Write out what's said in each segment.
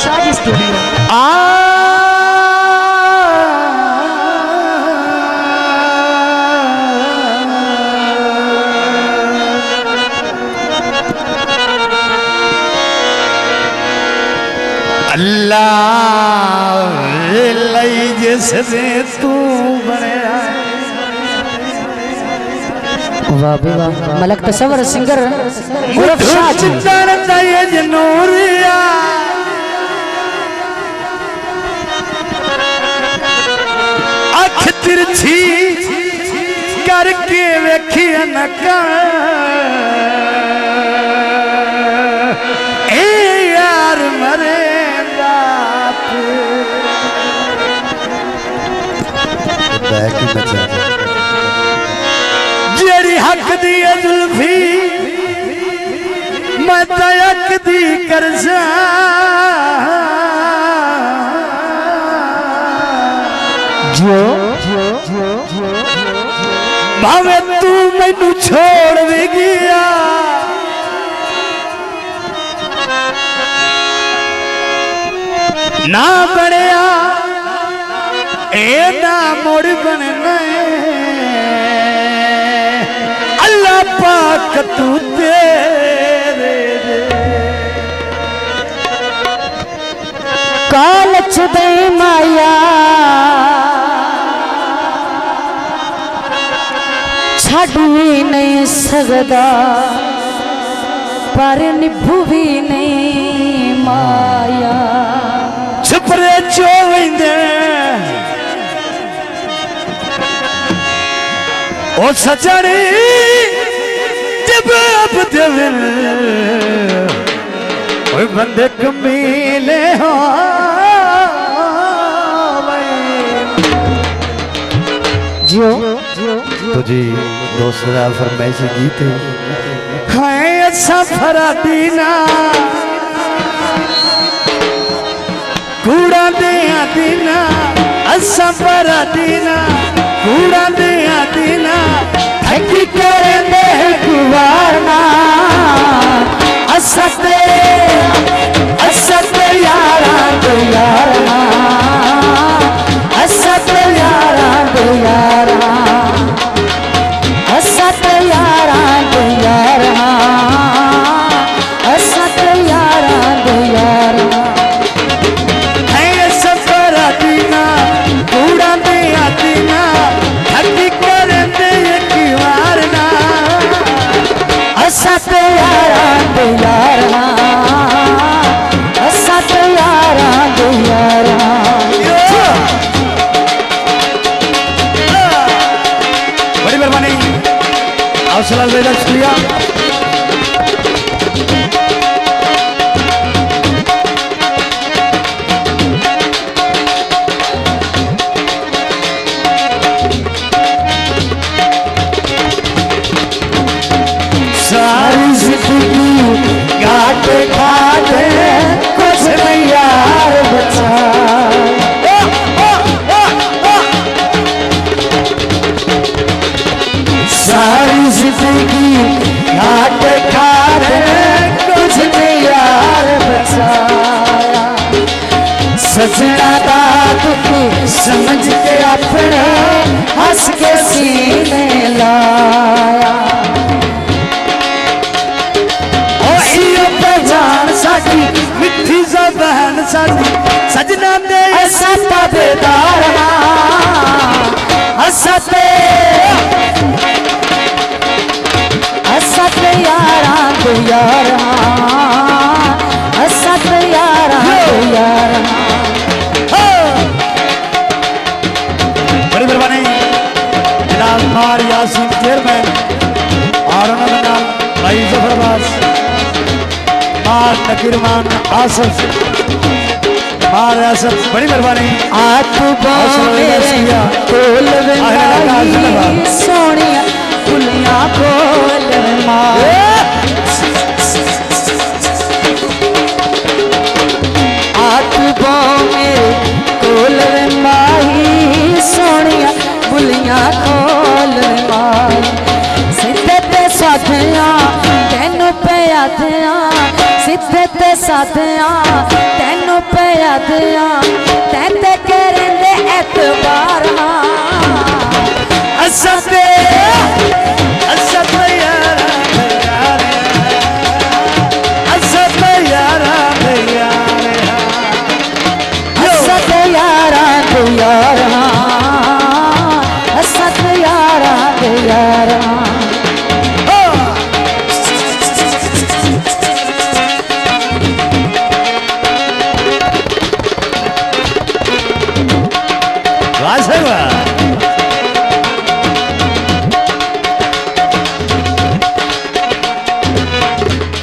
साज स्टूडियो। अल्लाह लई जिसने तू बनया। वाह भी वाह, मलक तस्वर सिंगर उर्फ साज जनूरिया अख तिरछी करके वेखी नका यार मरे जेड़ी हक दी जुल्फी मैं तयक दी करजा जो भावे तू मैनू छोड़ भी गया ना बनया ए ना मुड़ बनना अल्लाह पाक तू तेरे कालच दे माया छड़ भी नहीं सकदा पर निभू भी नहीं माया छपरे चोवेंदे ओ सजनी जब अब दिल ओए बंदे कमीले हो जियो तो जी दूसरा फरमाइश गीत है अच्छा फरादीना कूड़ा दिया दीना अच्छा फरादीना कूड़ा दिया दीना थकी करेंदे गुवारना असते यारा दो यारना असते यारा दो यारना असत यारा दो यारा असत यारा दो यारा है सफरा दीना कूड़ा दिया दीना थकी करेंदे गुवारना असत यारा दो यारा असत यारा दो यारा बड़ी मेहरबानी हौसला देना शुक्रिया। सारी जिंदगी घाट खाते कुछ नहीं यार बचा सारी जिंदगी घाट खाते कुछ नहीं यार बचाया सजना दा दुख समझ के अपने हंस के सीने लाया जान साडी मिठी ज़बान साडी सजना दे असता बेदारना असते असत यारा दो यारा असत यारा दो यारा बड़ी मेहरबानी जनाब मार यासीन चेयरमैन और उन्होंने नाम भाई जफर अब्बास मार नकीरमान आसफ मार आसफ बड़ी मेहरबानी आप कोल सोनिया फुलिया कोल आप मेरे कोल माही सोनिया फुलिया कोल सीधे ते साथिया तेनू पे आथिया सीधे ते साथिया तेनू पे यादियां तैते करेंदे एतबार असते यारा असते यारा असत यारा यारा असत यारा यारा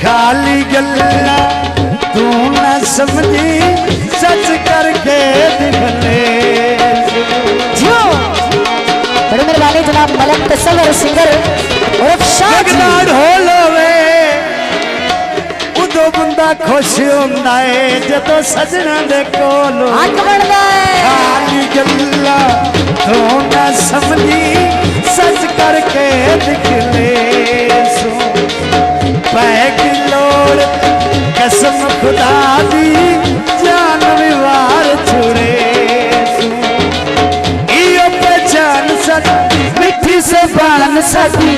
खाली गल्ला तू न समझी सच करके दिखले जियो बड़े मेहरबानी जनाब मलक तस्वर सिंगर और लगना ढोलवे उदो बंदा खुश होंदा है जदों सजना दे कोल हक बनदा है खाली गल्ला तू न समझी सच करके दिखले पैगी लोड़ कसम खुदा दी जान विवार छुड़े इयो पहचान सच मिठी से बान सकी